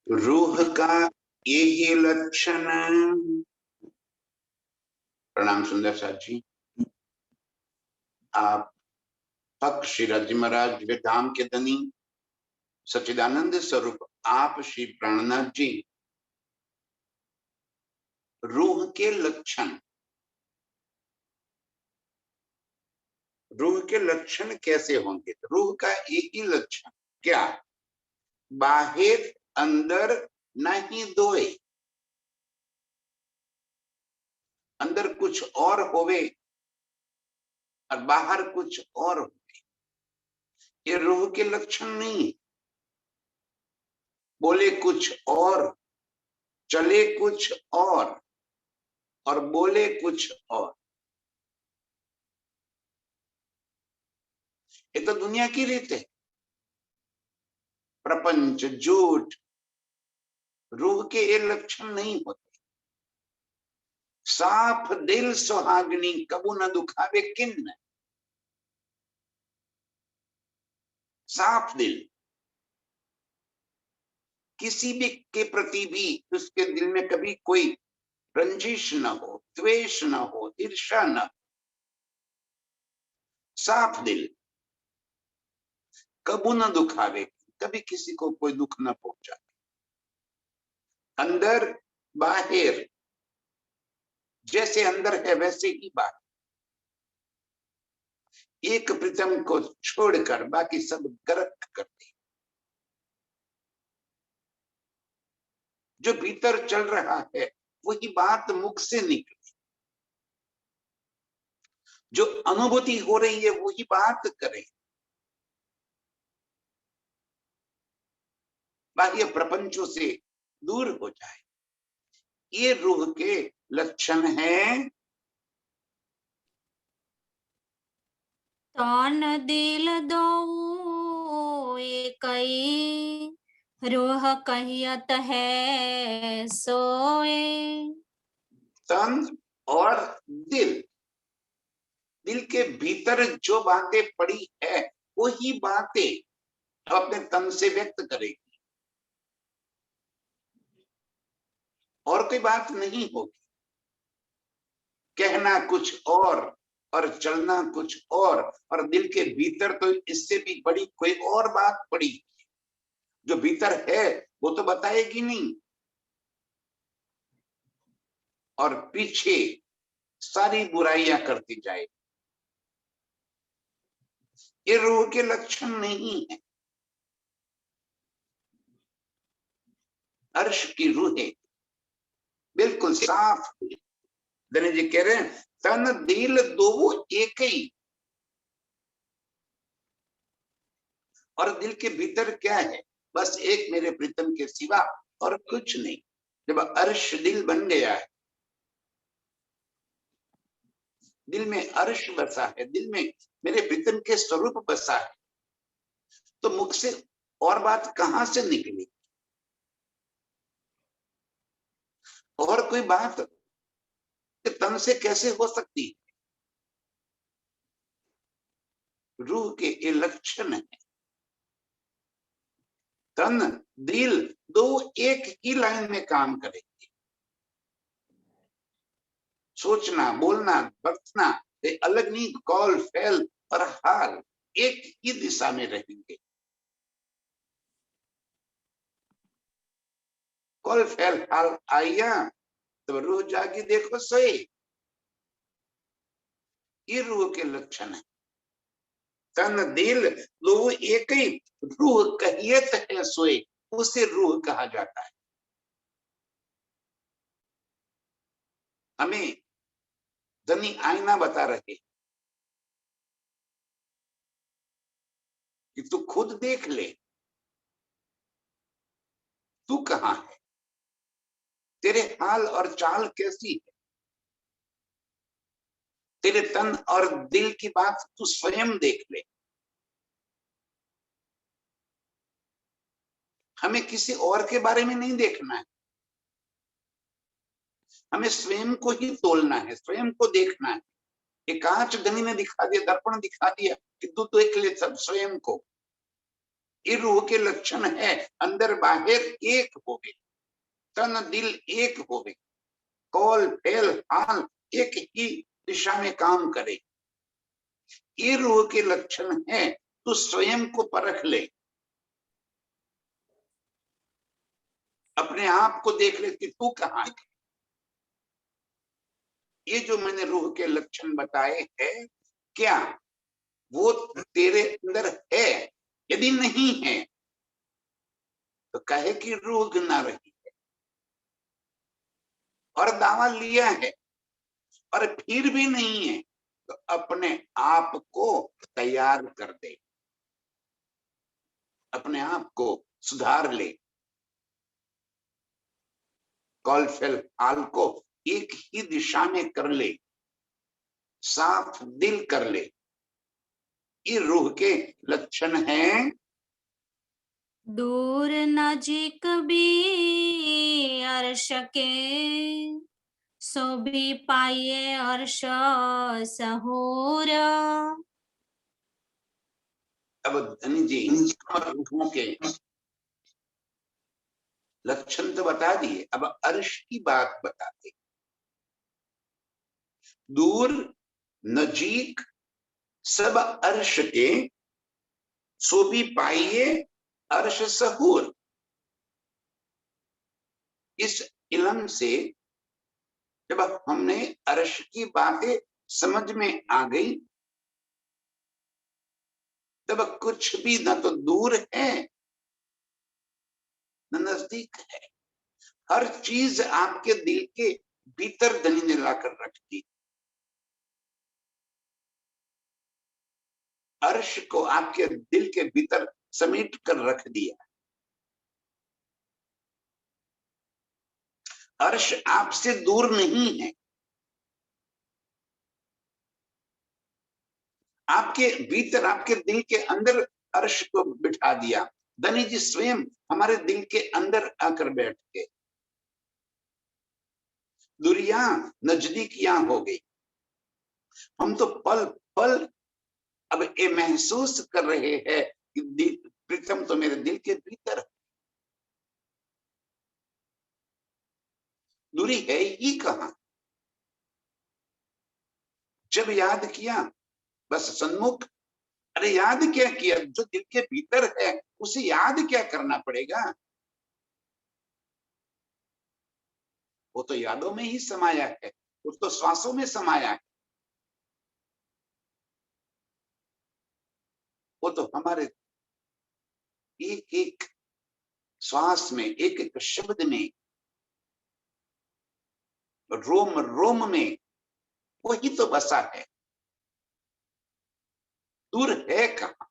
रूह का यही लक्षण। प्रणाम सुंदर साथ जी। आप भक्त श्री राजी महाराज धाम के धनी सच्चिदानंद स्वरूप आप श्री प्राणनाथ जी रूह के लक्षण, रूह के लक्षण कैसे होंगे? रूह का एक ही लक्षण क्या? बाहर अंदर नहीं दोए। अंदर कुछ और होवे और बाहर कुछ और होवे, ये रूह के लक्षण नहीं। बोले कुछ और, चले कुछ और बोले कुछ और। ये तो दुनिया की रीत है, प्रपंच, झूठ। रूह के ये लक्षण नहीं होते। साफ दिल सुहागनी कबू न दुखावे किन्न। साफ दिल, किसी भी के प्रति भी उसके दिल में कभी कोई रंजिश न हो, द्वेष न हो, ईर्ष्या न हो। साफ दिल, कबू न दुखावे, कभी किसी को कोई दुख न पहुंचाए। अंदर बाहर, जैसे अंदर है वैसे ही बाहर। एक प्रीतम को छोड़कर बाकी सब गर्क करते। जो भीतर चल रहा है वही बात मुख से निकले, जो अनुभूति हो रही है वही बात करे। बाह्य प्रपंचों से दूर हो जाए। ये रूह के लक्षण हैं। तन दिल दो एकई, रूह कहियत है सोए। तन और दिल, दिल के भीतर जो बातें पड़ी है वही बातें अपने तन से व्यक्त करेगी, और कोई बात नहीं होगी। कहना कुछ और चलना कुछ और दिल के भीतर तो इससे भी बड़ी कोई और बात पड़ी जो भीतर है वो तो बताएगी नहीं, और पीछे सारी बुराइयां करती जाए। ये रूह के लक्षण नहीं है। अर्श की रूहें बिल्कुल साफ। धनी जी कह रहे हैं तन दिल दो एक ही। और दिल के भीतर क्या है? बस एक मेरे प्रीतम के सिवा और कुछ नहीं। जब अर्श दिल बन गया है, दिल में अर्श बसा है, दिल में मेरे प्रीतम के स्वरूप बसा है, तो मुख से और बात कहां से निकली? और कोई बात तन से कैसे हो सकती है? रूह के ये लक्षण है। तन दिल दो एक ही लाइन में काम करेंगे। सोचना, बोलना, बरतना ये अलग नहीं। कॉल, फैल और हाल एक ही दिशा में रहेंगे। कॉल, फैल, हाल आया तो रूह जागी देखो सोए। ये रूह के लक्षण है। तन दिल दो एक ही, रूह कहियत है सोए, उसे रूह कहा जाता है। हमें धनी आईना बता रहे कि तू खुद देख ले, तू कहां है, तेरे हाल और चाल कैसी है। तेरे तन और दिल की बात तू स्वयं देख ले। हमें किसी और के बारे में नहीं देखना है, हमें स्वयं को ही तोलना है, स्वयं को देखना है। ये कांच धनी ने दिखा दिया, दर्पण दिखा दिया कि तू देख ले सब स्वयं को। ये रूह के लक्षण है। अंदर बाहर एक होवे, तन दिल एक होवे, कौल फैल हाल एक ही दिशा में काम करे, ये रूह के लक्षण है। तू स्वयं को परख ले, अपने आप को देख ले कि तू कहाँ है। ये जो मैंने रूह के लक्षण बताए हैं, क्या वो तेरे अंदर है? यदि नहीं है तो कहे कि रूह गिना रही है और दावा लिया है, और फिर भी नहीं है तो अपने आप को तैयार कर दे, अपने आप को सुधार ले, कॉल फेल हाल को एक ही दिशा में कर ले, साफ दिल कर ले। ये रूह के लक्षण हैं। दूर नजीक भी अर्श के, सो भी पाइए अर्श सहूर। अब धनी जी और रूहों के लक्षण तो बता दिए, अब अर्श की बात बताते। दूर नजीक सब अर्श के, सो भी पाइए अर्श सहूर। इस इल्म से जब हमने अर्श की बातें समझ में आ गई, तब कुछ भी न तो दूर है न नजदीक है। हर चीज आपके दिल के भीतर धनी ने लाकर रख दी। अर्श को आपके दिल के भीतर समेट कर रख दिया। अर्श आपसे दूर नहीं है, आपके भीतर, आपके दिल के अंदर अर्श को बिठा दिया। धनी जी स्वयं हमारे दिल के अंदर आकर बैठ गए। दुनिया नजदीकियां हो गई। हम तो पल पल अब ये महसूस कर रहे हैं कि प्रीतम तो मेरे दिल के भीतर है। दूरी है ही कहां? जब याद किया बस सन्मुख। अरे याद क्या किया? जो दिल के भीतर है उसे याद क्या करना पड़ेगा? वो तो यादों में ही समाया है, वो तो श्वासों में समाया है, वो तो हमारे एक एक श्वास में, एक एक शब्द में, रोम रोम में वही तो बसा है। दूर है कहां?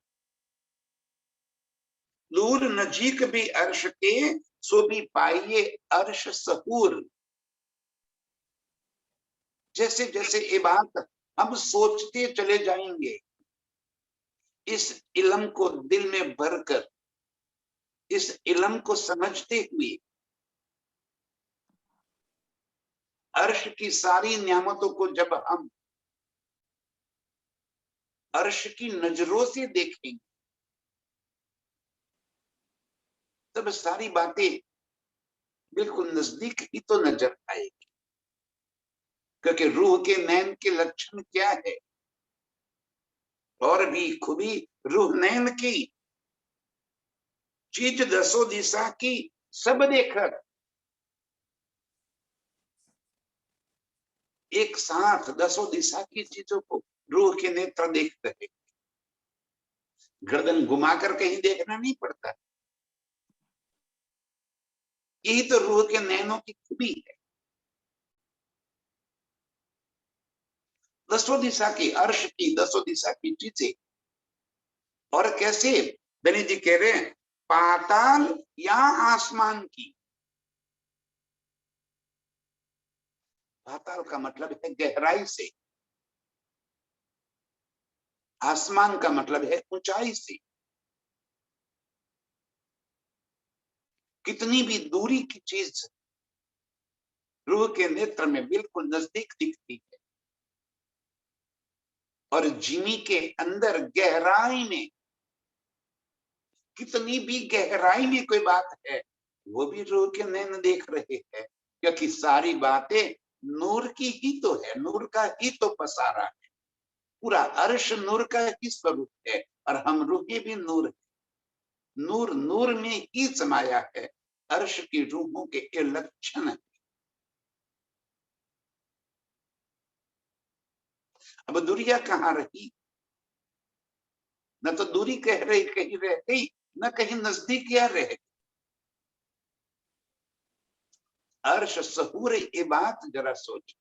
दूर नजीक भी अर्श के, सो भी पाइए अर्श सहूर। जैसे जैसे ये बात हम सोचते चले जाएंगे, इस इल्म को दिल में भरकर, इस इल्म को समझते हुए अर्श की सारी नियामतों को जब हम अर्श की नजरों से देखेंगे, तब सारी बातें बिल्कुल नजदीक ही तो नजर आएगी। क्योंकि रूह के नैन के लक्षण क्या है? और भी खूबी रूह नैन की, चीज दसो दिशा की सब देखकर, एक साथ दसों दिशा की चीजों को रूह के नेत्र देखते हैं। गर्दन घुमाकर कहीं देखना नहीं पड़ता। यही तो रूह के नैनों की खूबी है। दसों दिशा की, अर्श की दसों दिशा की चीजें। और कैसे? धनी जी कह रहे हैं पाताल या आसमान की। पाताल का मतलब है गहराई से, आसमान का मतलब है ऊंचाई से। कितनी भी दूरी की चीज रूह के नेत्र में बिल्कुल नजदीक दिखती है, और जिमी के अंदर गहराई में कितनी भी गहराई में कोई बात है वो भी रो के नैन देख रहे हैं, क्योंकि सारी बातें नूर की ही तो है, नूर का ही तो पसारा है। पूरा अर्श नूर का ही स्वरूप है और हम रूहें भी नूर, नूर नूर में ही समाया है। अर्श की रूहों के ये लक्षण है। अब दूरिया कहाँ रही? न तो दूरी कह रही कहीं रह गई, न कहीं नजदीक या रह गई। अर्श सहूर ये बात जरा सोच,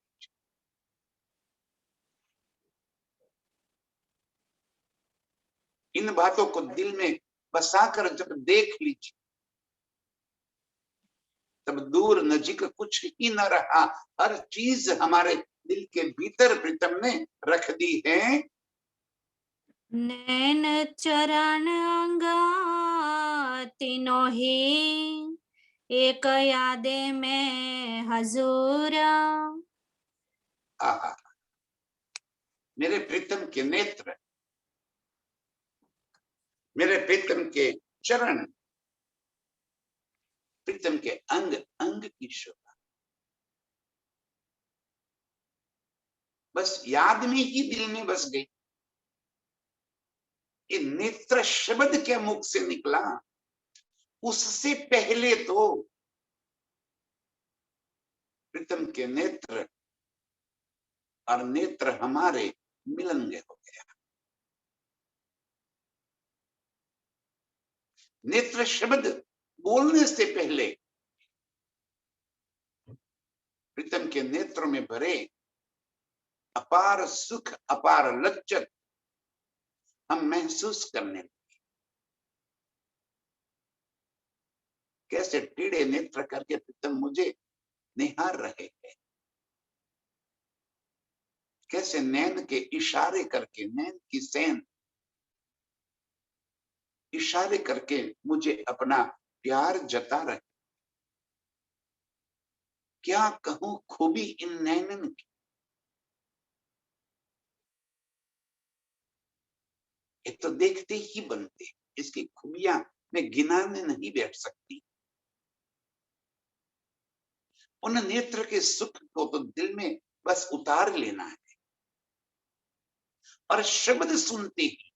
इन बातों को दिल में बसाकर जब देख लीजिए, तब दूर नजीक कुछ ही न रहा। हर चीज हमारे दिल के भीतर प्रीतम ने रख दी है। नैन चरण अंगा तीनों ही एक यादे में हजूर। आहा, मेरे प्रीतम के नेत्र, मेरे प्रीतम के चरण, प्रीतम के अंग अंग की शोभा, बस याद में ही दिल में बस गई। ये नेत्र शब्द क्या मुख से निकला, उससे पहले तो प्रीतम के नेत्र और नेत्र हमारे मिलन हो गया। नेत्र शब्द बोलने से पहले प्रीतम के नेत्रों में भरे अपार सुख, अपार लज्जत हम महसूस करने लगे। कैसे टेढ़े नेत्र करके प्रीतम मुझे निहार रहे हैं, कैसे नैन के इशारे करके, नैन की सेन इशारे करके मुझे अपना प्यार जता रहे। क्या कहूं खूबी इन नैनन की, ये तो देखते ही बनते, इसकी खूबियां मैं गिनाने नहीं बैठ सकती। उन नेत्र के सुख को तो दिल में बस उतार लेना है, और शब्द सुनते ही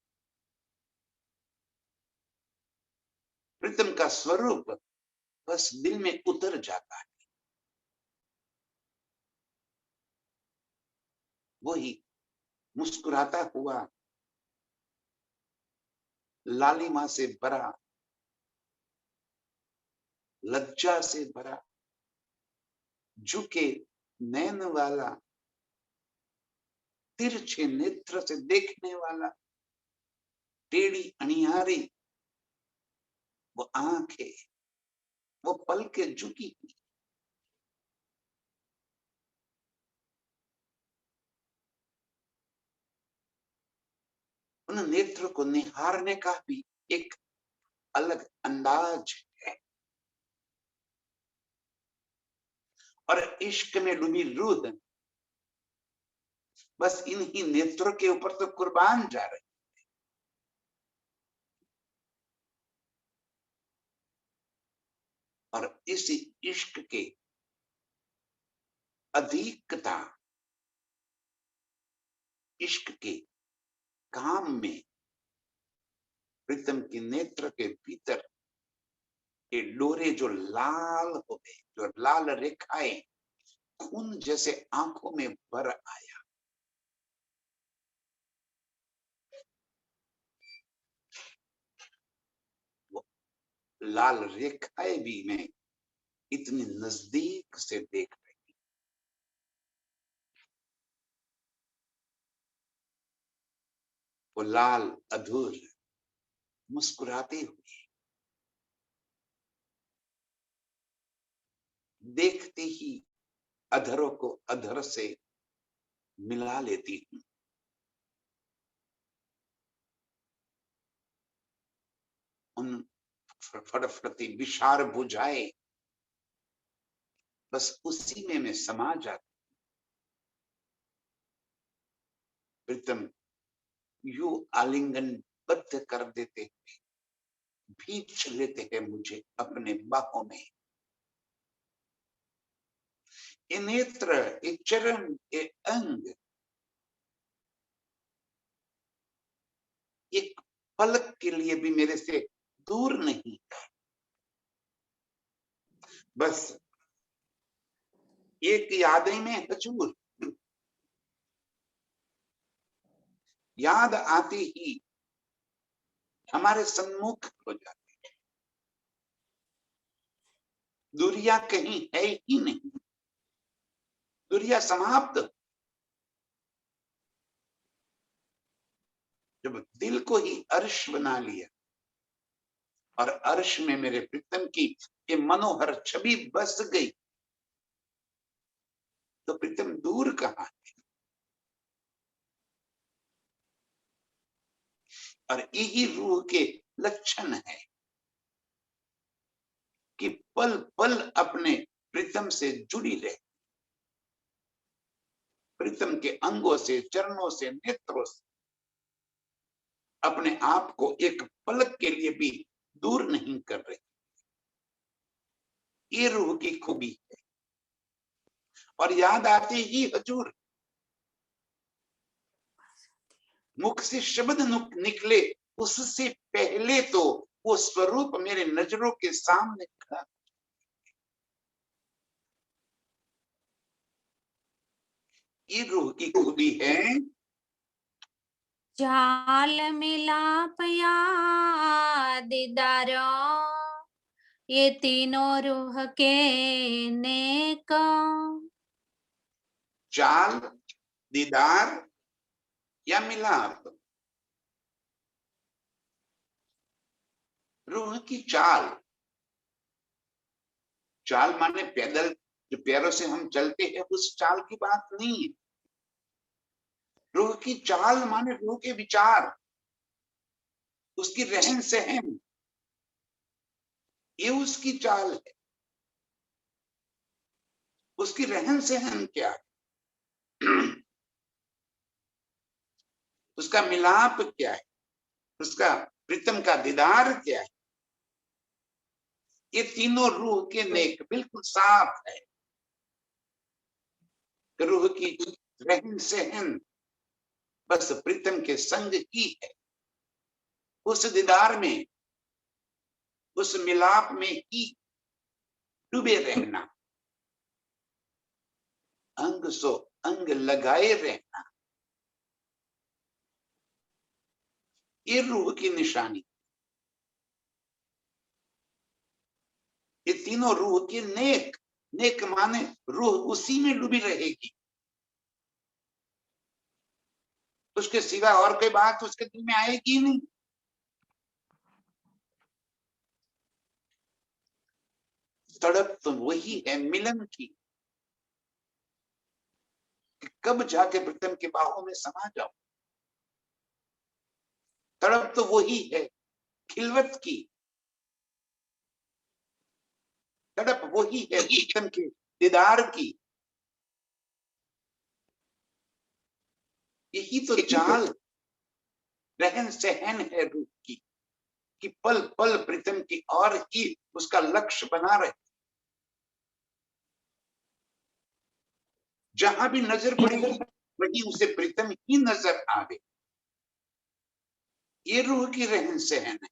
प्रीतम का स्वरूप बस दिल में उतर जाता है। वही मुस्कुराता हुआ, लालिमा से भरा, लज्जा से भरा, झुके नैन वाला, तिरछे नेत्र से देखने वाला, टेढ़ी अनिहारी वो आंखें, वो पलकें झुकी हुई, उन नेत्र को निहारने का भी एक अलग अंदाज है। और इश्क में डूबी रूह बस इन्हीं नेत्रों के ऊपर तो कुर्बान जा रही। और इस इश्क के अधिकता, इश्क के काम में प्रीतम के नेत्र के भीतर ये डोरे जो लाल हो गए, जो लाल रेखाएं खून जैसे आंखों में भर आया। वो लाल रेखाएं भी मैं इतनी नजदीक से देख रही, वो लाल अधूर मुस्कुराते हुए देखते ही अधरों को अधर से मिला लेती हूं। उन फड़फड़ती विशार बुझाए बस उसी में मैं समा जाती। प्रीतम यू आलिंगन बद्ध कर देते, खींच लेते हैं मुझे अपने बाहों में। ये नेत्र, ये चरण, ये अंग एक पलक के लिए भी मेरे से दूर नहीं, बस एक यादें में हजूर, याद आते ही हमारे सम्मुख हो जाते हैं। दुनिया कहीं है ही नहीं, दुनिया समाप्त। जब दिल को ही अर्श बना लिया और अर्श में मेरे प्रीतम की ये मनोहर छवि बस गई, तो प्रीतम दूर कहाँ है? और यही रूह के लक्षण है कि पल पल अपने प्रीतम से जुड़ी रहे, प्रीतम के अंगों से, चरणों से, नेत्रों से अपने आप को एक पलक के लिए भी दूर नहीं कर रहे। ये रूह की खूबी है। और याद आते ही हजूर मुख से शब्द निकले, उससे पहले तो वो स्वरूप मेरे नजरों के सामने खड़ा। ये रूह की खूबी है। चाल मिलाप दीदारो, ये तीनों रूह के नेक। चाल, दीदार या मिलाप। रूह की चाल, चाल माने पैदल जो पैरों से हम चलते हैं उस चाल की बात नहीं है। रूह की चाल माने रूह के विचार, उसकी रहन सहन, ये उसकी चाल है। उसकी रहन सहन क्या है, उसका मिलाप क्या है, उसका प्रीतम का दीदार क्या है। ये तीनों रूह के नेक बिल्कुल साफ है। रूह की रहन सहन बस प्रीतम के संग ही है। उस दीदार में, उस मिलाप में ही डूबे रहना, अंग सो अंग लगाए रहना, ये रूह की निशानी। ये तीनों रूह के नेक, नेक माने रूह उसी में डूबी रहेगी, उसके सिवा और कोई बात उसके दिल में आएगी नहीं। तड़प तो वही है मिलन की, कि कब जाके प्रीतम के बाहों में समा जाओ। तड़प तो वही है खिलवत की, तड़प वही है प्रीतम के दीदार की। यही तो चाल रहन सहन है रूह की, कि पल पल प्रीतम की और ही उसका लक्ष्य बना रहे। जहां भी नजर पड़ेगी वहीं उसे प्रीतम ही नजर आवे। ये रूह की रहन सहन है।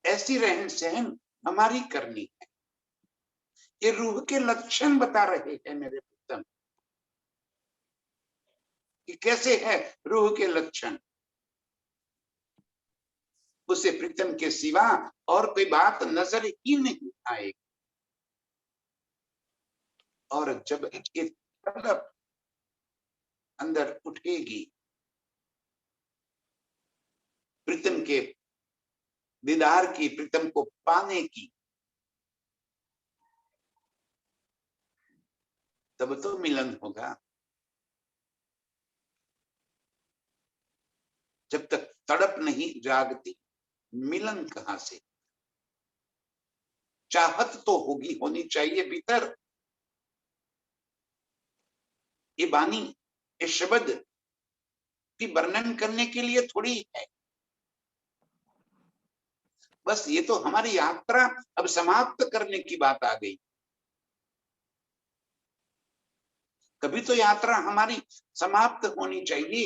ऐसी रहन सहन हमारी करनी है। ये रूह के लक्षण बता रहे हैं मेरे प्रीतम, कि कैसे है रूह के लक्षण। उसे प्रीतम के सिवा और कोई बात नजर ही नहीं आएगी। और जब ये तड़प अंदर उठेगी प्रीतम के दीदार की, प्रीतम को पाने की, तब तो मिलन होगा। जब तक तड़प नहीं जागती मिलन कहां से। चाहत तो होगी, होनी चाहिए भीतर। ये बानी, ये शब्द कि वर्णन करने के लिए थोड़ी है। बस ये तो हमारी यात्रा अब समाप्त करने की बात आ गई। कभी तो यात्रा हमारी समाप्त होनी चाहिए।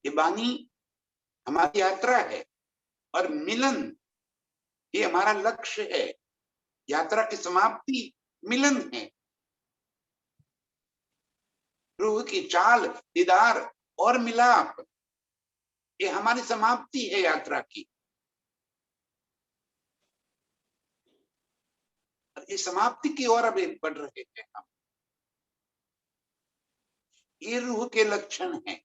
ये वाणी हमारी यात्रा है और मिलन ये हमारा लक्ष्य है। यात्रा की समाप्ति मिलन है। रूह की चाल, दीदार और मिलाप ये हमारी समाप्ति है यात्रा की। इस समाप्ति की ओर अब बढ़ रहे हैं हम। ये रूह के लक्षण हैं।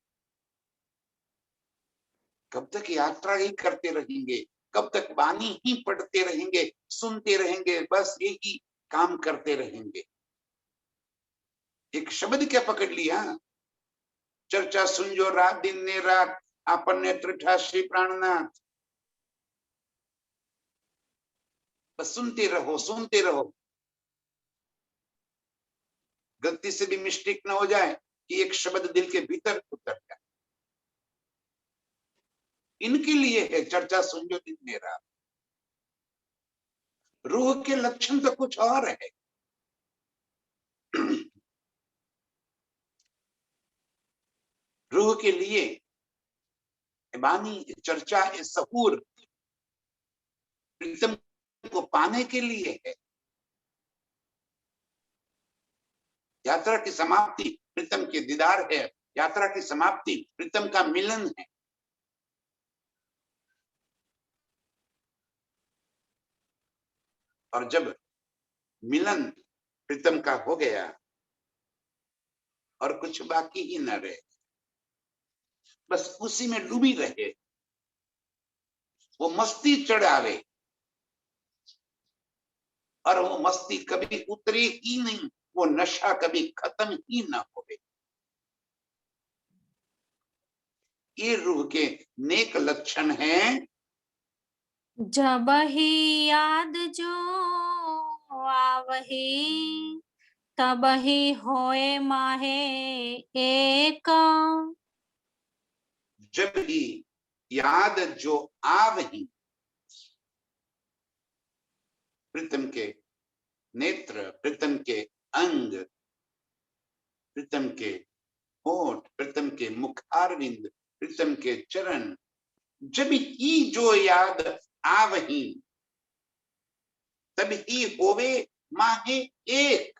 कब तक यात्रा ही करते रहेंगे, कब तक वाणी ही पढ़ते रहेंगे, सुनते रहेंगे, बस यही काम करते रहेंगे। एक शब्द क्या पकड़ लिया, चर्चा सुन जो रात दिन ने रात आपने त्रिठा श्री प्राणनाथ। बस सुनते रहो, सुनते रहो। गलती से भी मिस्टेक न हो जाए कि एक शब्द दिल के भीतर उतर जाए। इनके लिए है चर्चा सुन जो दिन ने रात। रूह के लक्षण तो कुछ और है। रूह के लिए वाणी, चर्चा, सहूर प्रीतम को पाने के लिए है। यात्रा की समाप्ति प्रीतम के दीदार है। यात्रा की समाप्ति प्रीतम का मिलन है। और जब मिलन प्रीतम का हो गया और कुछ बाकी ही न रहे, बस उसी में डूबी रहे, वो मस्ती चढ़ावे और वो मस्ती कभी उतरे ही नहीं, वो नशा कभी खत्म ही ना होवे। ये रूह के नेक लक्षण हैं। जब ही याद जो आवही, तब ही होए माहे एक। जब ही याद जो आवही, प्रीतम के नेत्र, प्रीतम के अंग, प्रीतम के होठ, प्रीतम के मुखारविंद, प्रीतम के चरण, जब ही जो याद आवही, तब ही होवे माहे एक।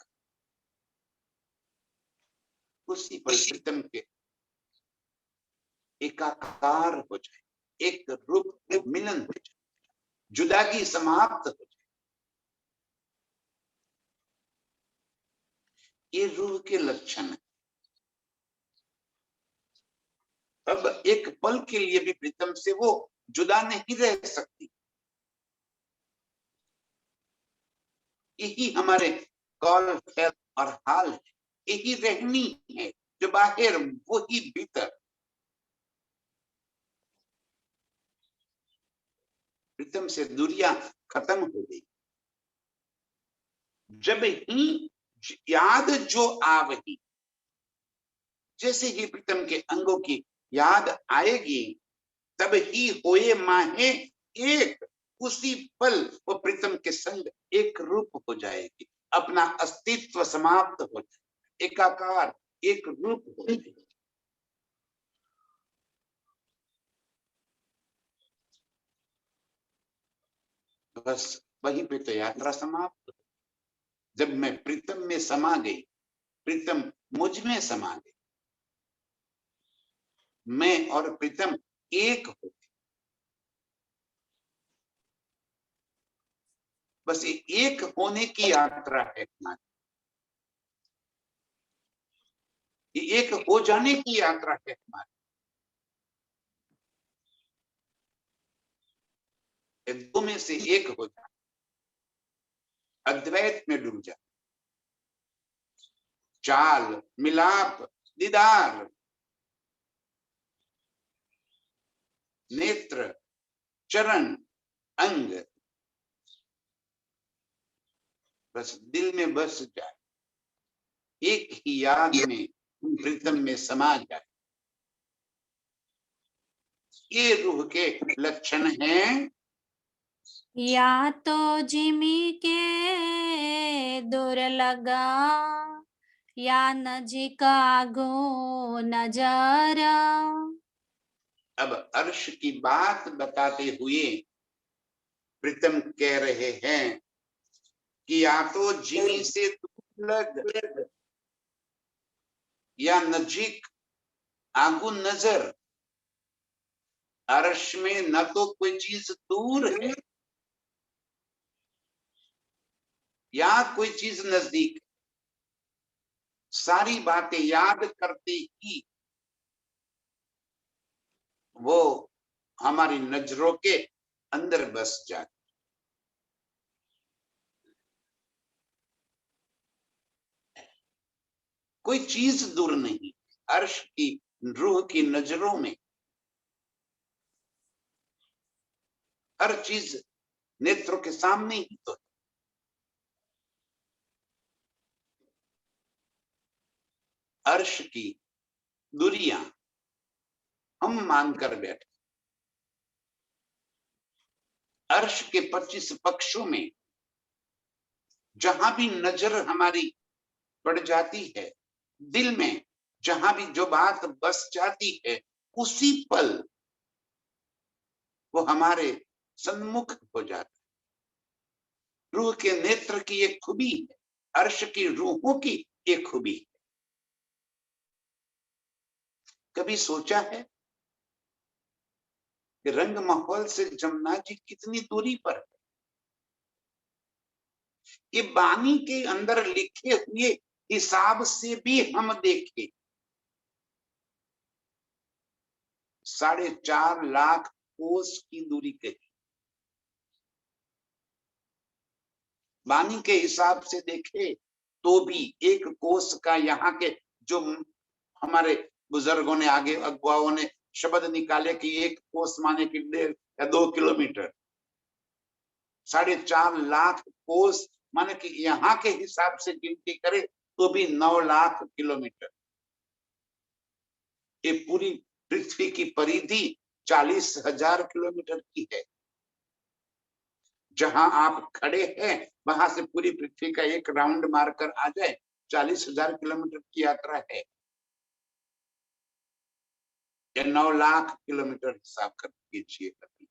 उसी पर प्रीतम के एकाकार हो जाए, एक रूप मिलन हो जाए, जुदागी समाप्त हो जाए। ये रूह के लक्षण है। अब एक पल के लिए भी प्रीतम से वो जुदा नहीं रह सकती। यही हमारे कॉल फैल और हाल है। यही रहनी है, जो बाहर वो ही भीतर। प्रीतम से दूरियां खत्म हो गई। जब ही याद जो आवही, जैसे ही प्रीतम के अंगों की याद आएगी, तब ही होए माहे एक। उसी पल वो प्रीतम के संग एक रूप हो जाएगी, अपना अस्तित्व समाप्त हो जाए, एकाकार एक रूप हो जाएगी। बस वहीं पे तो यात्रा समाप्त। जब मैं प्रीतम में समा गई, प्रीतम मुझ में समा गई, मैं और प्रीतम एक हो गए। बस ये एक होने की यात्रा है हमारी। ये एक हो जाने की यात्रा है हमारी। दो में से एक हो जा, अद्वैत में डूब जा। चाल, मिलाप, दीदार, नेत्र, चरण, अंग, बस दिल में बस जाए। एक ही याद में प्रीतम में समा जाए। ये रूह के लक्षण हैं। या तो जिमी के दूर लगा, या नजिका गो नजारा। अब अर्श की बात बताते हुए प्रीतम कह रहे हैं कि या तो जिमी से दूर लग, या नजीक आगू नजर। अर्श में न तो कोई चीज दूर है, या कोई चीज नजदीक। सारी बातें याद करते ही वो हमारी नजरों के अंदर बस जाती। कोई चीज दूर नहीं। अर्श की रूह की नजरों में हर चीज नेत्रों के सामने ही तो है। अर्श की दूरियां हम मानकर बैठे। अर्श के 25 पक्षों में जहां भी नजर हमारी पड़ जाती है, दिल में जहां भी जो बात बस जाती है, उसी पल वो हमारे सन्मुख हो जाता है। रूह के नेत्र की एक खूबी है, अर्श की रूहों की एक खूबी है। कभी सोचा है कि रंग महल से जमुना जी कितनी दूरी पर है? ये बानी के अंदर लिखे हुए हिसाब से भी हम देखें 4.5 लाख कोस की दूरी कही। बानी के हिसाब से देखे तो भी एक कोस का यहाँ के जो हमारे बुजुर्गों ने, आगे अगुवाओं ने शब्द निकाले कि एक कोस माने कि 1.5 या 2 किलोमीटर। 4.5 लाख कोस माने कि यहाँ के हिसाब से गिनती करे तो भी 9 लाख किलोमीटर। ये पूरी पृथ्वी की परिधि 40,000 किलोमीटर की है। जहां आप खड़े हैं वहां से पूरी पृथ्वी का एक राउंड मारकर आ जाए, 40,000 किलोमीटर की यात्रा है। या 9 लाख किलोमीटर हिसाब कर कीजिए कभी।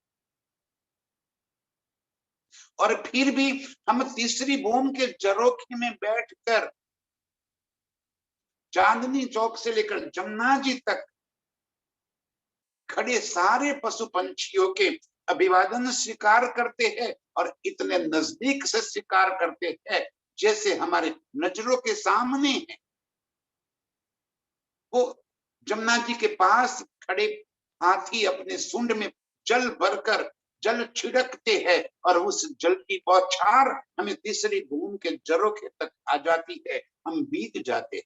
और फिर भी हम तीसरी बूम के झरोखे में बैठकर चांदनी चौक से लेकर जमुना जी तक खड़े सारे पशु पंछियों के अभिवादन स्वीकार करते हैं, और इतने नजदीक से स्वीकार करते हैं जैसे हमारे नजरों के सामने है। वो जमुना जी के पास खड़े हाथी अपने सूंड में जल भरकर जल छिड़कते हैं, और उस जल की बौछार हमें तीसरी भूमि के झरोखे तक आ जाती है। हम भीग जाते हैं।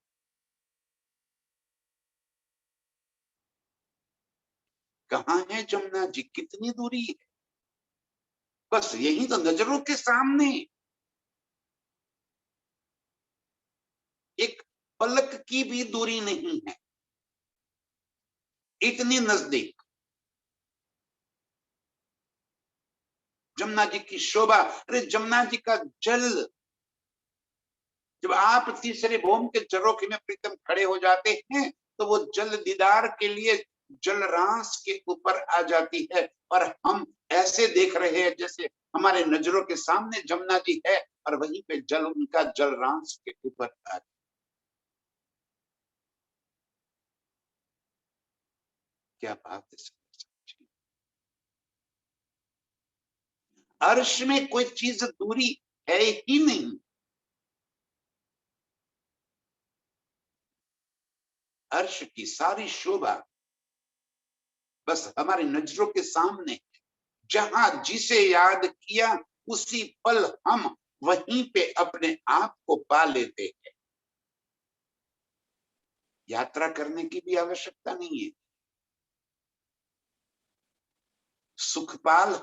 कहाँ है जमुना जी, कितनी दूरी है? बस यही तो नजरों के सामने, एक पलक की भी दूरी नहीं है, इतनी नजदीक जमुना जी की शोभा। अरे जमुना जी का जल, जब आप तीसरे भूमि के झरोखे में प्रीतम खड़े हो जाते हैं तो वो जल दीदार के लिए जलरांस के ऊपर आ जाती है, और हम ऐसे देख रहे हैं जैसे हमारे नजरों के सामने जमुना जी है, और वहीं पे जल उनका जलरांस के ऊपर आ। क्या बात है। अर्श में कोई चीज दूरी है ही नहीं। अर्श की सारी शोभा बस हमारी नजरों के सामने। जहां जिसे याद किया उसी पल हम वहीं पे अपने आप को पा लेते हैं। यात्रा करने की भी आवश्यकता नहीं है। सुखपाल,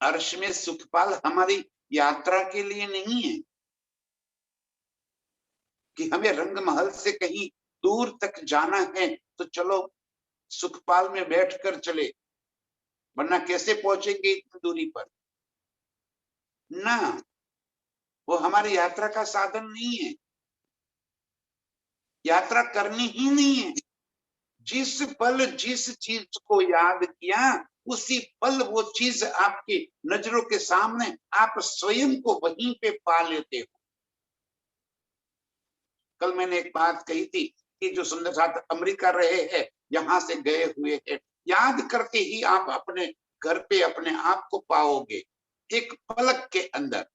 अर्श में सुखपाल हमारी यात्रा के लिए नहीं है कि हमें रंग महल से कहीं दूर तक जाना है तो चलो सुखपाल में बैठकर चले, वरना कैसे पहुंचेंगे इतनी दूरी पर। ना, वो हमारी यात्रा का साधन नहीं है, यात्रा करनी ही नहीं है। जिस पल जिस चीज को याद किया, उसी पल वो चीज आपकी नजरों के सामने, आप स्वयं को वहीं पे पा लेते हो। कल मैंने एक बात कही थी कि जो सुंदर साथ अमेरिका रहे हैं, यहां से गए हुए हैं, याद करके ही आप अपने घर पे अपने आप को पाओगे, एक पलक के अंदर।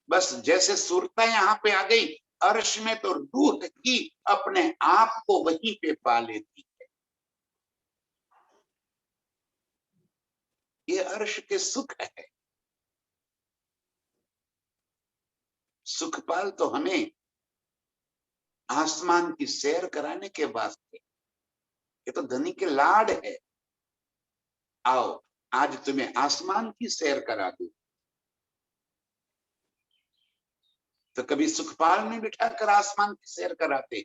बस जैसे सुरता यहाँ पे आ गई, अर्श में तो रूह ही अपने आप को वहीं पे पा लेती है। ये अर्श के सुख है। सुखपाल तो हमें आसमान की सैर कराने के वास्ते, ये तो धनी के लाड है। आओ आज तुम्हें आसमान की सैर करा दूं। तो कभी सुखपाल में बिठाकर आसमान की सैर कराते,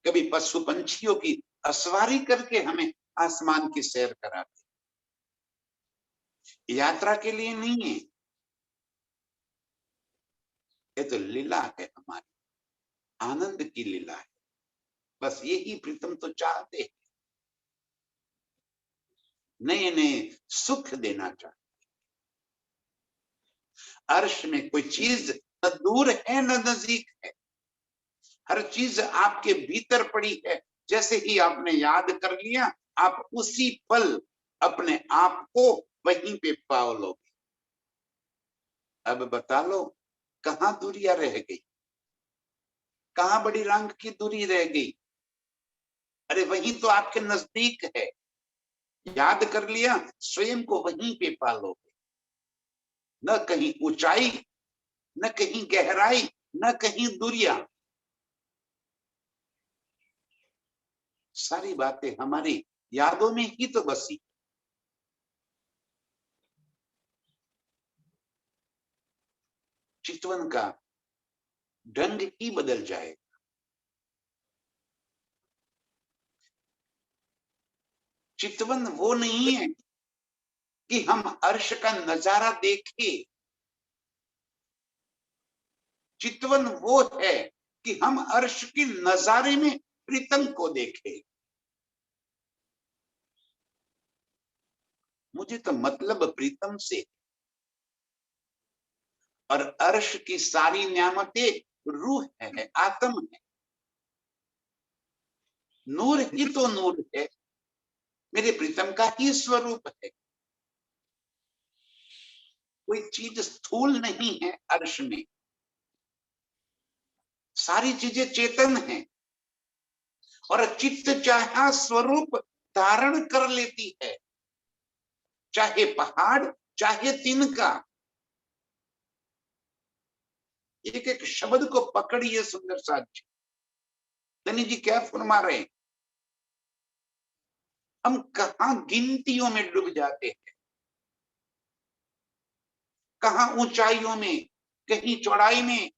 कभी पशु पंछियों की असवारी करके हमें आसमान की सैर कराते। यात्रा के लिए नहीं है, ये तो लीला है हमारी, आनंद की लीला है। बस यही प्रीतम तो चाहते हैं, नए नए सुख देना चाहते। अर्श में कोई चीज न दूर है न नजदीक है, हर चीज आपके भीतर पड़ी है। जैसे ही आपने याद कर लिया, आप उसी पल अपने आप को वहीं पे पा लोगे। अब बता लो, कहां दूरियां रह गई, कहां बड़ी रंग की दूरी रह गई? अरे वहीं तो आपके नजदीक है। याद कर लिया, स्वयं को वहीं पे पा लोगे। न कहीं ऊंचाई, न कहीं गहराई, न कहीं दूरियां। सारी बातें हमारी यादों में ही तो बसी। चितवन का ढंग ही बदल जाए। चितवन वो नहीं है कि हम अर्श का नजारा देखें। चितवन वो है कि हम अर्श के नजारे में प्रीतम को देखें। मुझे तो मतलब प्रीतम से, और अर्श की सारी नियामतें रूह है, आत्म है, नूर ही तो नूर है, मेरे प्रीतम का ही स्वरूप है। कोई चीज स्थूल नहीं है अर्श में, सारी चीजें चेतन हैं। और चित्त चाहे स्वरूप धारण कर लेती है, चाहे पहाड़ चाहे तिनका। एक एक शब्द को पकड़िए सुंदर साथ जी। धनी जी क्या फरमा रहे हैं? हम कहां गिनतियों में डूब जाते हैं, कहां ऊंचाइयों में, कहीं चौड़ाई में,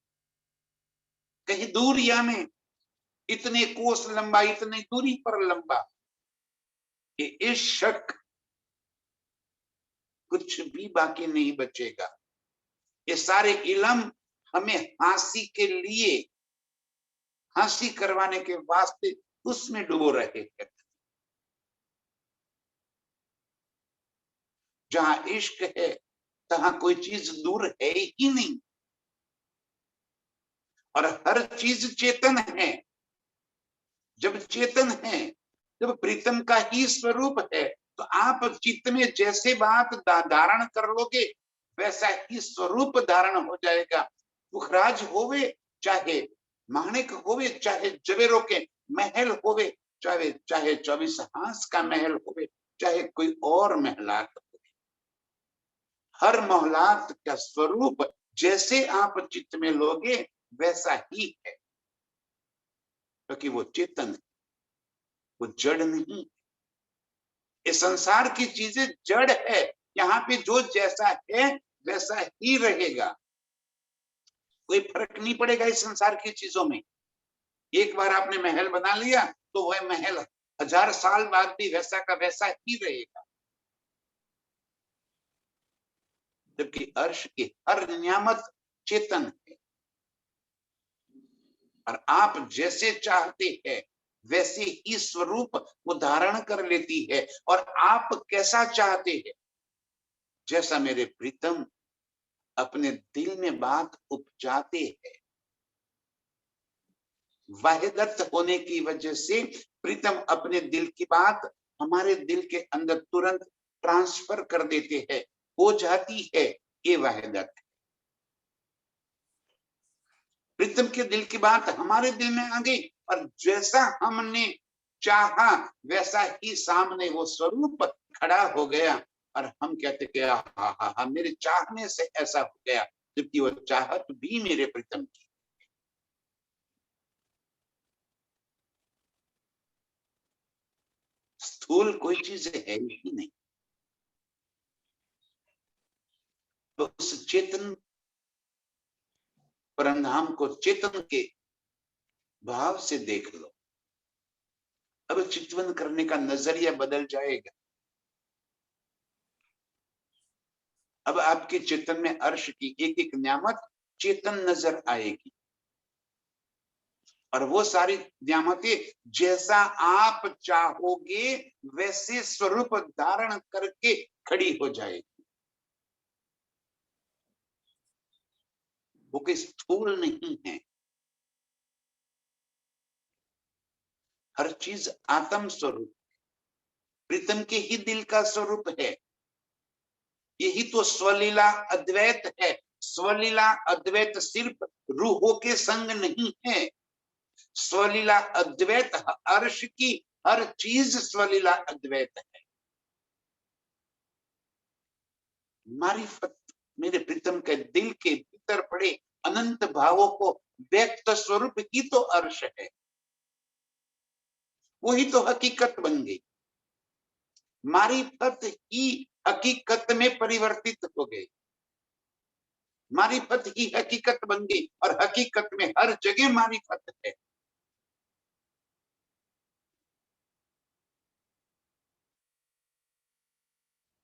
कहीं दूरिया में। इतने कोस लंबा, इतनी दूरी पर लंबा, ये इश्क कुछ भी बाकी नहीं बचेगा। ये सारे इलम हमें हंसी के लिए, हंसी करवाने के वास्ते उसमें डुबो रहे हैं। जहां इश्क है, तहां कोई चीज दूर है ही नहीं, और हर चीज चेतन है। जब चेतन है, जब प्रीतम का ही स्वरूप है, तो आप चित्त में जैसे बात धारण कर लोगे, वैसा ही स्वरूप धारण हो जाएगा। पुखराज होवे, चाहे माणिक होवे, चाहे जवेरों के महल होवे, चाहे चाहे 24 हांस का महल होवे, चाहे कोई और महलात हो, हर महलात का स्वरूप जैसे आप चित्त में लोगे वैसा ही है, क्योंकि वो चेतन है, वो जड़ नहीं। इस संसार की चीजें जड़ है, यहाँ पे जो जैसा है वैसा ही रहेगा, कोई फर्क नहीं पड़ेगा इस संसार की चीजों में। एक बार आपने महल बना लिया तो वह महल 1000 साल बाद भी वैसा का वैसा ही रहेगा। जबकि अर्श की हर नियामत चेतन है, और आप जैसे चाहते हैं वैसे ही स्वरूप वो धारण कर लेती है। और आप कैसा चाहते हैं, जैसा मेरे प्रीतम अपने दिल में बात उपजाते हैं, वाहिदत होने की वजह से प्रीतम अपने दिल की बात हमारे दिल के अंदर तुरंत ट्रांसफर कर देते हैं, हो जाती है। ये वाहिदत है। प्रीतम के दिल की बात हमारे दिल में आ गई, और जैसा हमने चाहा वैसा ही सामने वो स्वरूप खड़ा हो गया। और हम कहते कि हा मेरे चाहने से ऐसा हो गया, जबकि वो चाहत भी मेरे प्रीतम की। स्थूल कोई चीज है ही नहीं। तो उस चेतन परंधाम को चेतन के भाव से देख लो। अब चितवन करने का नजरिया बदल जाएगा। अब आपके चेतन में अर्श की एक एक नियामत चेतन नजर आएगी, और वो सारी नियामतें जैसा आप चाहोगे वैसे स्वरूप धारण करके खड़ी हो जाएगी। वो कोई स्थूल नहीं है। हर चीज आत्म स्वरूप, प्रीतम के ही दिल का स्वरूप है। यही तो स्वलीला अद्वैत है। स्वलीला अद्वैत सिर्फ रूहों के संग नहीं है। स्वलीला अद्वैत अर्श की हर चीज स्वलीला अद्वैत है। मारिफत मेरे प्रीतम के दिल के भीतर पड़े अनंत भावों को व्यक्त स्वरूप ही तो अर्श है। वही तो हकीकत बन गई। मारिफत ही हकीकत में परिवर्तित हो गई। मारिफत ही हकीकत बन गई, और हकीकत में हर जगह मारिफत है।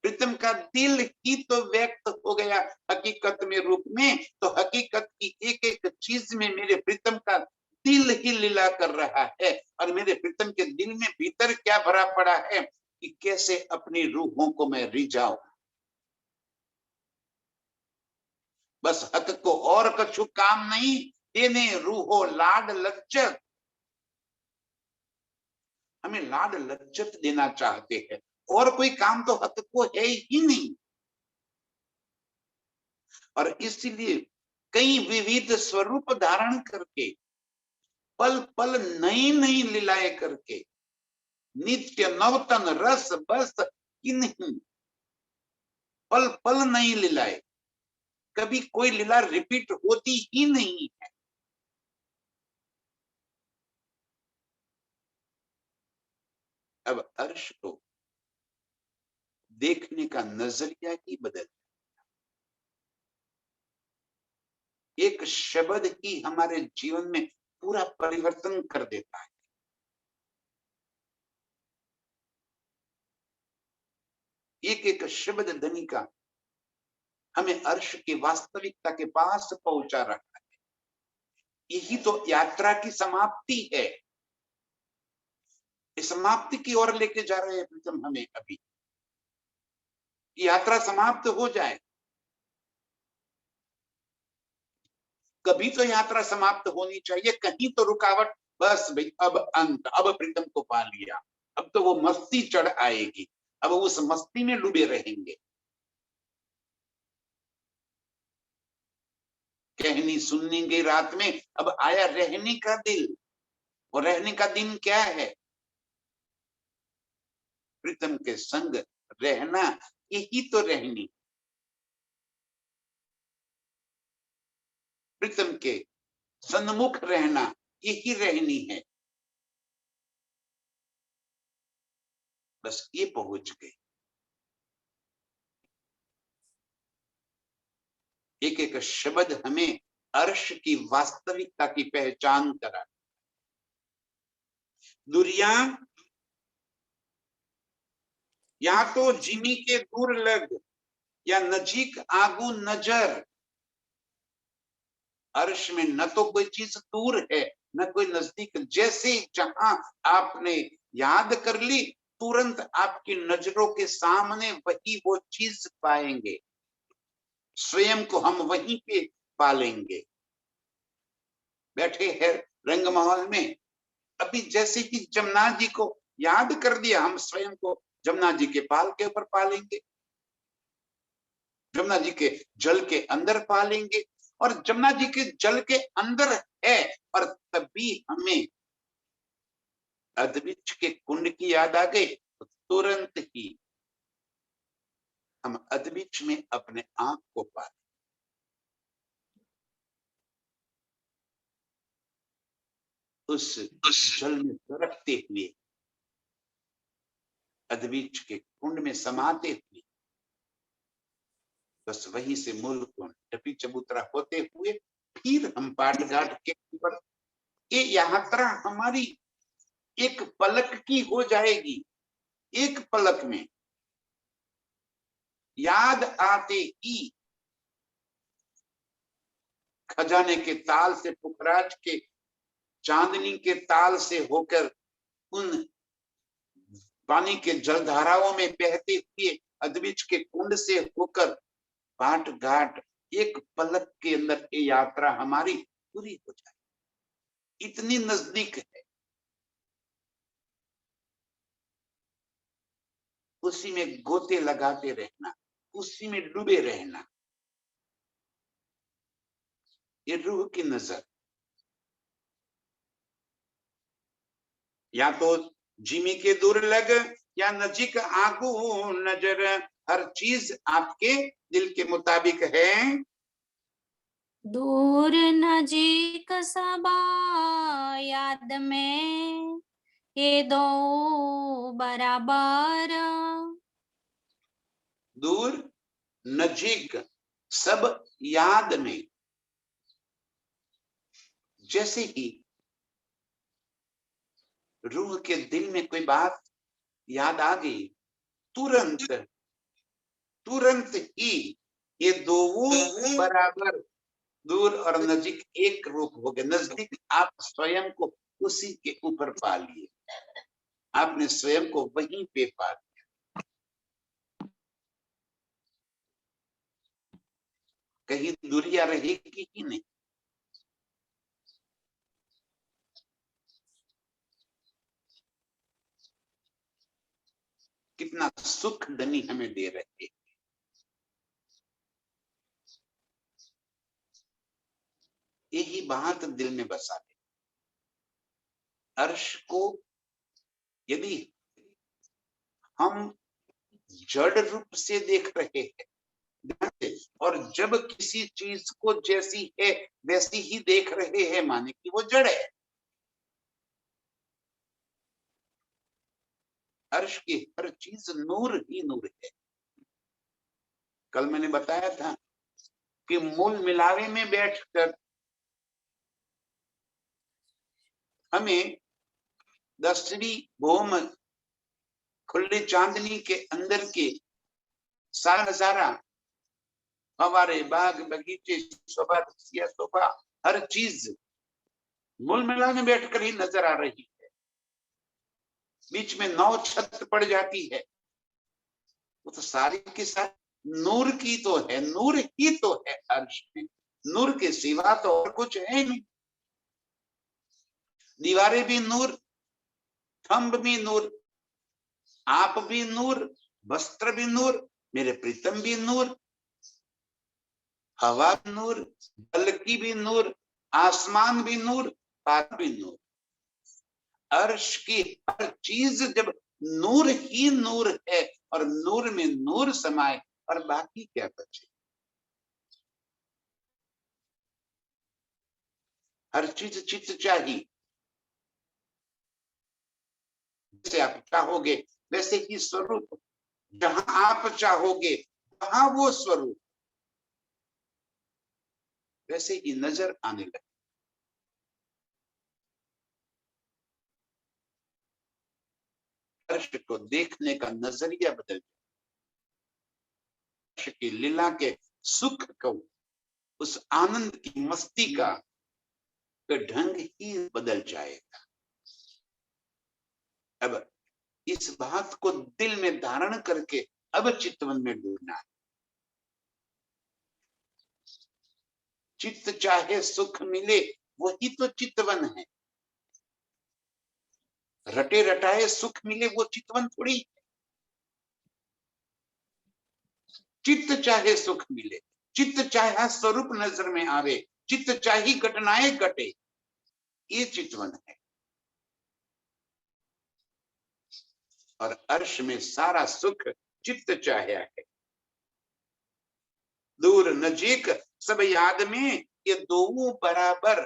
प्रीतम का दिल ही तो व्यक्त हो गया हकीकत में रूप में। तो हकीकत की एक एक चीज में मेरे प्रीतम का दिल ही लीला कर रहा है। और मेरे प्रीतम के दिल में भीतर क्या भरा पड़ा है कि कैसे अपनी रूहों को मैं रिझाऊं। बस हक को और कछु काम नहीं, देने रूहो लाड लज्जत। हमें लाड लज्जत देना चाहते हैं, और कोई काम तो हक को है ही नहीं। और इसलिए कई विविध स्वरूप धारण करके, पल पल नई नई लीलाएं करके, नित्य नवतन रस बस की नहीं, पल पल नई लीलाएं, कभी कोई लीला रिपीट होती ही नहीं है। अब अर्श को देखने का नजरिया ही बदल, एक शब्द ही हमारे जीवन में पूरा परिवर्तन कर देता है। एक एक शब्द धनी का हमें अर्श की वास्तविकता के पास पहुंचा रहा है। यही तो यात्रा की समाप्ति है। इस समाप्ति की ओर लेके जा रहे हैं प्रीतम हमें। अभी यात्रा समाप्त हो जाए, कभी तो यात्रा समाप्त होनी चाहिए, कहीं तो रुकावट। बस भाई अब अंत, अब प्रीतम को पा लिया, अब तो वो मस्ती चढ़ आएगी, अब उस मस्ती में डूबे रहेंगे। कहनी सुनेंगे रात में, अब आया रहने का दिल। और रहने का दिन क्या है? प्रीतम के संग रहना, यही तो रहनी। प्रीतम के सन्मुख रहना, यही रहनी है। बस ये पहुंच गए। एक एक शब्द हमें अर्श की वास्तविकता की पहचान करा। दुरिया या तो जिमी के दूर लग या नजीक आगू नजर। अर्श में न तो कोई चीज दूर है न कोई नजदीक। जैसे जहां आपने याद कर ली तुरंत आपकी नजरों के सामने वही वो चीज पाएंगे, स्वयं को हम वहीं पे पालेंगे। बैठे हैं रंगमहल में, अभी जैसे कि जमुना जी को याद कर दिया हम स्वयं को जमुना जी के पाल के ऊपर पालेंगे, जमुना जी के जल के अंदर पालेंगे। और जमुना जी के जल के अंदर है और तभी हमें अद्विच के कुंड की याद आ गई तो तुरंत ही हम अद्विच में अपने आप को पाले। उस जल में तरकते हुए, अद्विच के कुंड में समाते हुए, बस वहीं से मूल कुंड टपी चबूतरा होते हुए फिर हम पाटघाट के ऊपर। ये यात्रा हमारी एक पलक की हो जाएगी। एक पलक में याद आते ही खजाने के ताल से, पुखराज के चांदनी के ताल से होकर उन पानी के जलधाराओं में बहते हुए अद्विच के कुंड से होकर पाट घाट, एक पलक के अंदर ये यात्रा हमारी पूरी हो जाए। इतनी नजदीक है। उसी में गोते लगाते रहना, उसी में डूबे रहना, ये रूह की नजर। या तो जिमी के दूर लग या नजीक आगू नजर। हर चीज आपके दिल के मुताबिक है। दूर नजीक सबा याद में ये दो बराबर। दूर नजीक सब याद में। जैसे ही रूह के दिल में कोई बात याद आ गई, तुरंत तुरंत ही ये दो बराबर, दूर और नजीक एक रूप हो गए। नजदीक आप स्वयं को उसी के ऊपर पा लिए, आपने स्वयं को वहीं पे पा लिया। कहीं दूरिया रहेगी ही नहीं। कितना सुख धनी हमें दे रहे। यही बात दिल में बसा ले। अर्श को यदि हम जड़ रूप से देख रहे हैं और जब किसी चीज को जैसी है वैसी ही देख रहे हैं, माने कि वो जड़ है। अर्श की हर चीज नूर ही नूर है। कल मैंने बताया था कि मूल मिलावे में बैठकर हमें 10वीं भौम खुली चांदनी के अंदर के सारा नजारा, हमारे बाग बगीचे, शोभा शोभा, हर चीज मूल मिला में बैठकर ही नजर आ रही है। बीच में 9 छत पड़ जाती है, वो तो सारी के साथ नूर की तो है, नूर ही तो है। अर्श में नूर के सिवा तो और कुछ है नहीं। दीवारें भी नूर, थंब भी नूर, आप भी नूर, वस्त्र भी नूर, मेरे प्रीतम भी नूर, हवा भी नूर, बल्कि भी नूर, आसमान भी नूर, पार भी नूर। अर्श की हर चीज जब नूर ही नूर है और नूर में नूर समाये और बाकी क्या बचे। हर चीज चित्त चाहिए। जैसे आप चाहोगे वैसे ही स्वरूप, जहां आप चाहोगे वहां वो स्वरूप वैसे ही नजर आने लगे। अर्श को देखने का नजरिया बदल जाए, अर्श की लीला के सुख को, उस आनंद की मस्ती का ढंग ही बदल जाएगा। अब इस बात को दिल में धारण करके अब चितवन में डूबना है। चित्त चाहे सुख मिले, वही तो चितवन है। रटे रटाए सुख मिले वो चितवन थोड़ी है। चित्त चाहे सुख मिले, चित्त चाहे स्वरूप नजर में आवे, चित्त चाहे घटनाएं घटे, ये चितवन है। और अर्श में सारा सुख चित्त चाहे है। दूर नजीक सब याद में ये दोनों बराबर,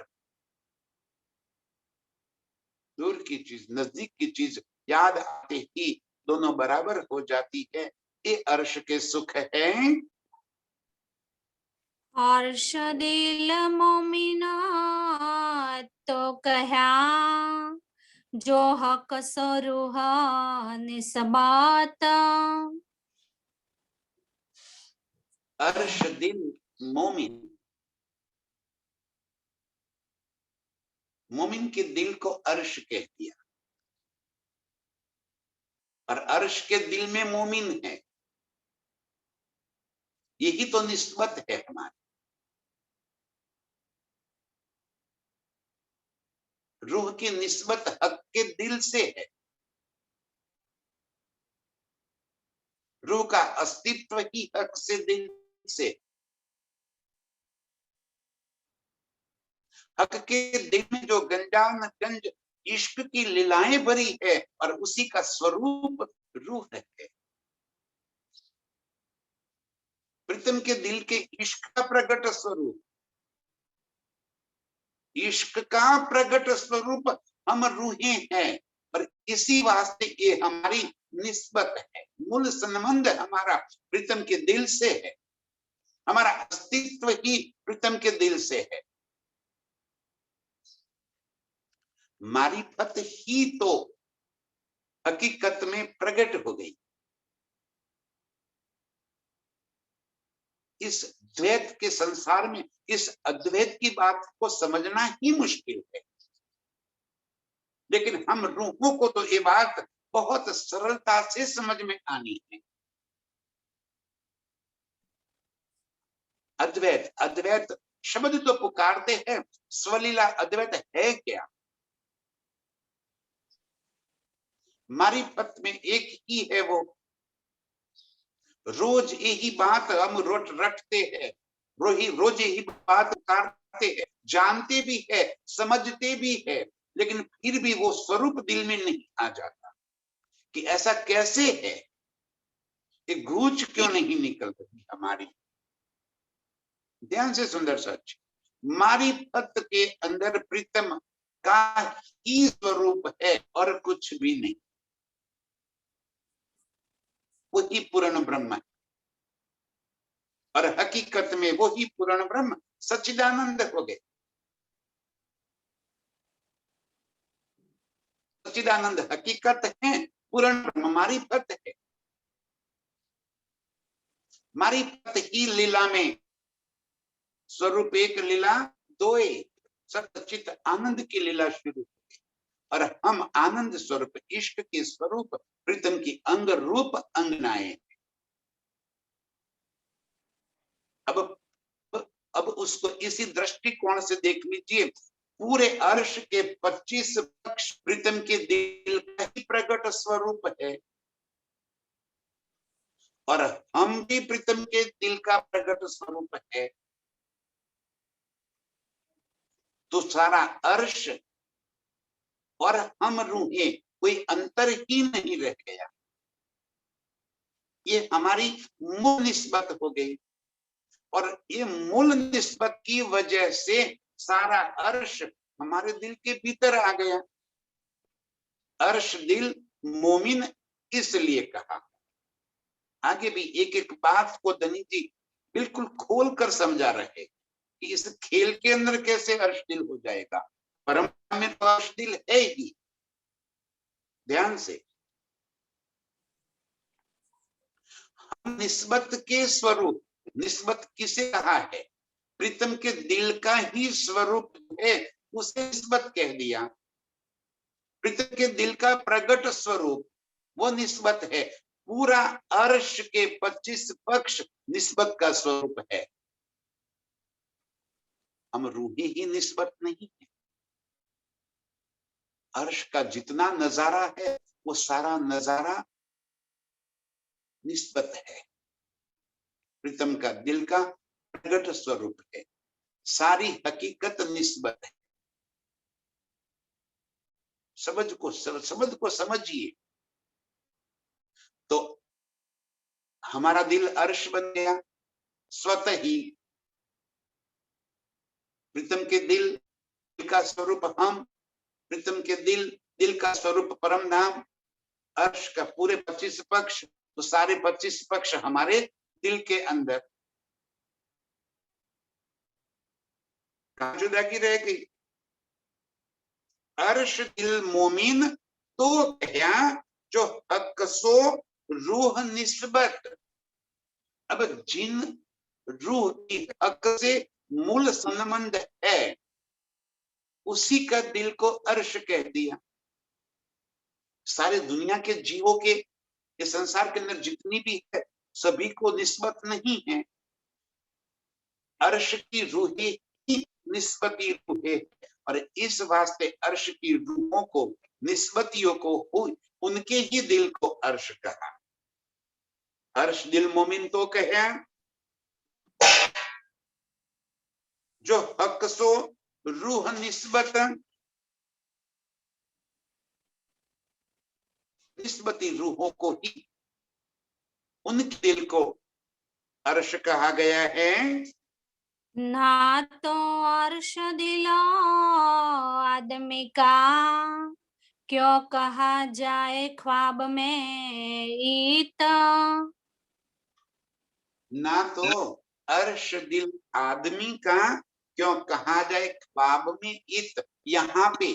दूर की चीज नजदीक की चीज याद आते ही दोनों बराबर हो जाती है। ये अर्श के सुख है। अर्श दिल मोमिना तो कहा, जो हक स्वरूह निस्बात। अर्श दिल मोमिन, मोमिन के दिल को अर्श कह दिया, और अर्श के दिल में मोमिन है। यही तो निस्बत है हमारी। रूह की निस्बत हक के दिल से है। रूह का अस्तित्व ही हक से दिल से। हक के दिल में जो गंज इश्क की लीलाएं भरी है, और उसी का स्वरूप रूह है। प्रीतम के दिल के इश्क का प्रकट स्वरूप, इश्क का प्रकट स्वरूप हम रूहें हैं। और इसी वास्ते ये हमारी निस्बत है। मूल संबंध हमारा प्रीतम के दिल से है। हमारा अस्तित्व ही प्रीतम के दिल से है। मारिफत ही तो हकीकत में प्रकट हो गई। इस द्वैत के संसार में इस अद्वैत की बात को समझना ही मुश्किल है, लेकिन हम रूहों को तो ये बात बहुत सरलता से समझ में आनी है। अद्वैत, अद्वैत शब्द तो पुकारते हैं, स्वलीला अद्वैत है क्या? मारिफत में एक ही है वो। रोज यही बात हम रटते हैं, रोज यही बात पुकारते हैं, जानते भी है, समझते भी है, लेकिन फिर भी वो स्वरूप दिल में नहीं आ जाता कि ऐसा कैसे है। ये गूंज क्यों नहीं निकल रही हमारी? ध्यान से सुंदर सच, मारिफत के अंदर प्रीतम का ही स्वरूप है और कुछ भी नहीं। वही पूर्ण ब्रह्म है, और हकीकत में वही पूर्ण ब्रह्म सच्चिदानंद हो गए। सच्चिदानंद हकीकत है, पूर्ण ब्रह्म मारिफत है। मारिफत ही लीला में स्वरूप एक, लीला दो एक, सच्चित आनंद की लीला शुरू हुई। और हम आनंद स्वरूप इश्क के स्वरूप प्रीतम की अंग रूप अंगनाएं। अब उसको इसी दृष्टिकोण से देख लीजिए। पूरे अर्श के 25 पक्ष प्रीतम के दिल का ही प्रकट स्वरूप है, और हम भी प्रीतम के दिल का प्रकट स्वरूप है। तो सारा अर्श और हम रूहें, कोई अंतर ही नहीं रह गया। ये हमारी मूल निस्बत हो गई, और ये मूल निस्बत की वजह से सारा अर्श हमारे दिल के भीतर आ गया। अर्श दिल मोमिन इसलिए कहा। आगे भी एक एक बात को धनी जी बिल्कुल खोल कर समझा रहे कि इस खेल के अंदर कैसे अर्श दिल हो जाएगा। परम में तो अर्श दिल है ही। ध्यान से, निस्बत के स्वरूप, निस्बत किसे कहा है? प्रीतम के दिल का ही स्वरूप है, उसे निस्बत कह दिया। प्रीतम के दिल का प्रगट स्वरूप वो निस्बत है। पूरा अर्श के 25 पक्ष निस्बत का स्वरूप है। हम रूही ही निस्बत नहीं है। अर्श का जितना नजारा है वो सारा नजारा निस्बत है। प्रीतम का दिल का प्रगट स्वरूप है। सारी हकीकत निस्बत है। शब्द को समझिए। तो हमारा दिल अर्श बन गया स्वतः ही। प्रीतम के दिल का स्वरूप हम, प्रीतम के दिल का स्वरूप परम धाम, अर्श का पूरे 25 पक्ष, तो सारे 25 पक्ष हमारे दिल के अंदर। कहां जुदागी रह गई? अर्श दिल मोमिन तो क्या जो हक सो रूह निस्बत। अब जिन रूह की हक से मूल संबंध है उसी का दिल को अर्श कह दिया। सारे दुनिया के जीवों के इस संसार के अंदर जितनी भी है सभी को निस्बत नहीं है। अर्श की रूहें ही निस्बती रूहें, और इस वास्ते अर्श की रूहों को, निस्बतियों को उनके ही दिल को अर्श कहा। अर्श दिल मोमिन तो कहे जो हक सो रूह निस्बत, निस्बती रूहों को ही उनके दिल को अर्श कहा गया है। ना तो अर्श दिलो आदमी का, क्यों कहा जाए ख्वाब में ईत। ना तो अर्श दिल आदमी का, क्यों कहा जाए ख्वाब में इत। यहाँ पे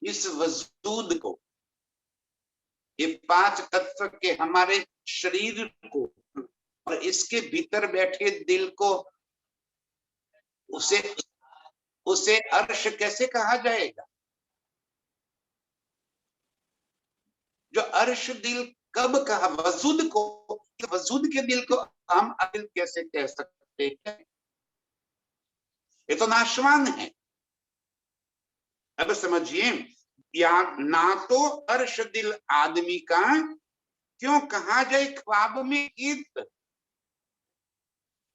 इस वजूद को, ये 5 तत्व के हमारे शरीर को और इसके भीतर बैठे दिल को, उसे अर्श कैसे कहा जाएगा? जो अर्श दिल कब कहा? वजूद को, वजूद के दिल को हम दिल कैसे कह सकते हैं? ये तो नाशवान है। अब समझिए, या ना तो अर्श दिल आदमी का, क्यों कहा जाए ख्वाब में ईत।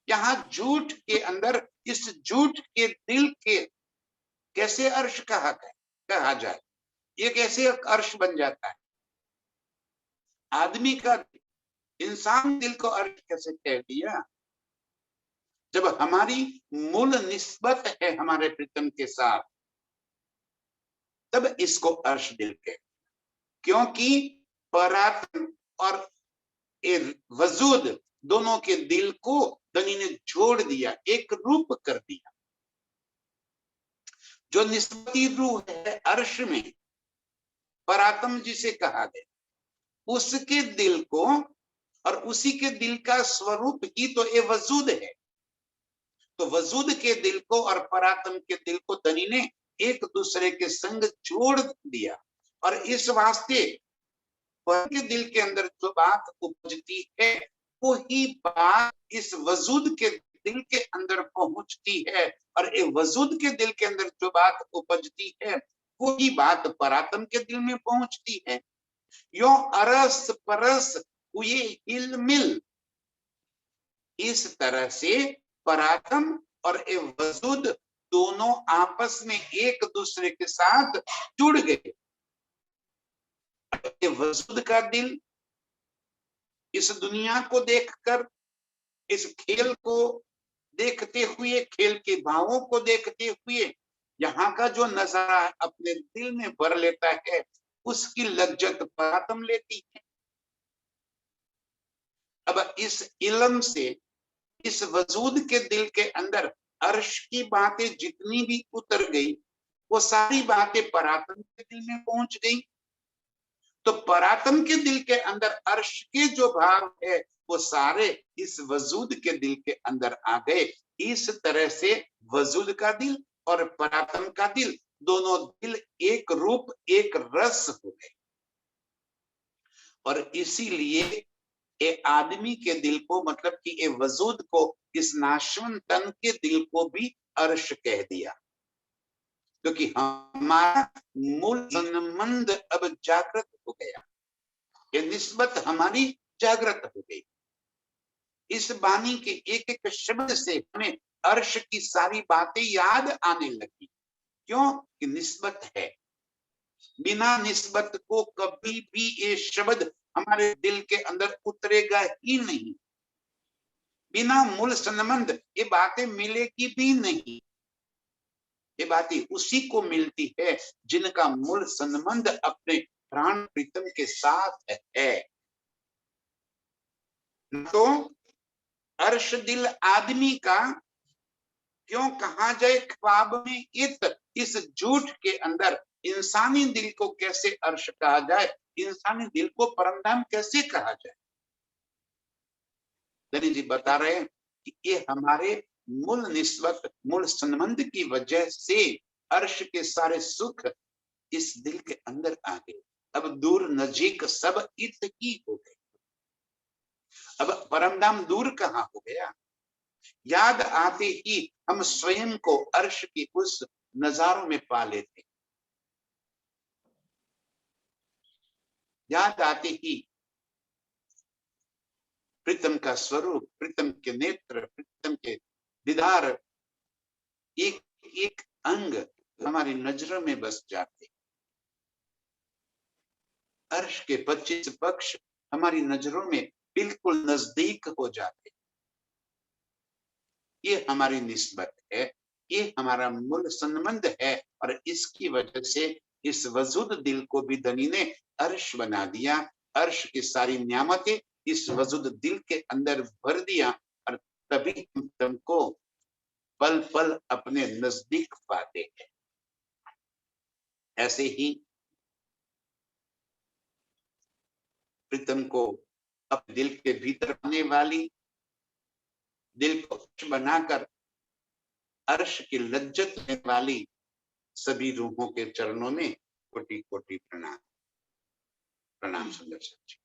यहाँ झूठ के अंदर, इस झूठ के दिल के कैसे अर्श कहा जाए? ये कैसे अर्श बन जाता है? आदमी का, इंसान दिल को अर्श कैसे कह दिया? जब हमारी मूल निस्बत है हमारे प्रीतम के साथ, तब इसको अर्श दिल कह। क्योंकि परात्म और वजूद दोनों के दिल को धनी ने जोड़ दिया, एक रूप कर दिया। जो निस्बती रूह है अर्श में, परात्म जिसे कहा गया, उसके दिल को और उसी के दिल का स्वरूप ही तो ये वजूद है। तो वजूद के दिल को और परात्म के दिल को धनी ने एक दूसरे के संग जोड़ दिया, और इस वास्ते पर के दिल के अंदर जो बात उपजती है वो ही बात इस वजूद के दिल के अंदर पहुंचती है, और ये वजूद के दिल के अंदर जो बात उपजती है वो ही बात परात्म के दिल में पहुंचती है। यो अरस परस हुए हिल मिल, इस तरह से परात्म और ये वजूद दोनों आपस में एक दूसरे के साथ जुड़ गए। ये वजूद का दिल इस दुनिया को देखकर, इस खेल को देखते हुए, खेल के भावों को देखते हुए यहाँ का जो नजारा अपने दिल में भर लेता है, उसकी लज्जत परात्म लेती है। अब इस इल्म से, इस वजूद के दिल के अंदर अर्श की बातें जितनी भी उतर गई, वो सारी बातें परात्म के दिल में पहुंच गई। तो परात्म के दिल के अंदर अर्श के जो भाव है वो सारे इस वजूद के दिल के अंदर आ गए। इस तरह से वजूद का दिल और परात्म का दिल दोनों दिल एक रूप एक रस हो गए। और इसीलिए ये आदमी के दिल को, मतलब कि ये वजूद को, इस नाशवन तन के दिल को भी अर्श कह दिया, क्योंकि हमारा मूल संबंध अब जागृत हो गया, ये निस्बत हमारी जागृत हो गई। इस वाणी के एक एक शब्द से हमें अर्श की सारी बातें याद आने लगी। क्यों? कि निस्बत है। बिना निस्बत को कभी भी ये शब्द हमारे दिल के अंदर उतरेगा ही नहीं। बिना मूल संबंध ये बातें मिलेगी भी नहीं। ये बातें उसी को मिलती है जिनका मूल संबंध अपने प्राण प्रीतम के साथ है। तो अर्श दिल आदमी का क्यों कहा जाए ख्वाब में इस झूठ के अंदर इंसानी दिल को कैसे अर्श कहा जाए, इंसानी दिल को परमधाम कैसे कहा जाए। धनी जी बता रहे हैं कि ये हमारे मूल निस्बत, मूल संबंध की वजह से अर्श के सारे सुख इस दिल के अंदर आ गए। अब दूर नजीक सब इत ही हो गए। अब परमधाम दूर कहाँ हो गया? याद आते ही हम स्वयं को अर्श की उस नजारों में पा लेते। याद आते ही प्रीतम का स्वरूप, प्रीतम के नेत्र, प्रीतम के दीदार, एक एक अंग हमारी नजरों में बस जाते। अर्श के 25 पक्ष हमारी नजरों में बिल्कुल नजदीक हो जाते। ये हमारी निस्बत है, ये हमारा मूल संबंध है। और इसकी वजह से इस वजूद दिल को भी धनी ने अर्श बना दिया। अर्श की सारी नियामतें इस वजूद दिल के अंदर भर दिया और तभी हम तुमको पल पल अपने नजदीक पाते हैं। ऐसे ही प्रीतम को अपने दिल के भीतर आने वाली, दिल को अर्श बनाकर अर्श की लज्जत देने वाली सभी रूहों के चरणों में कोटि कोटि प्रणाम। प्रणाम सुंदर सच्ची।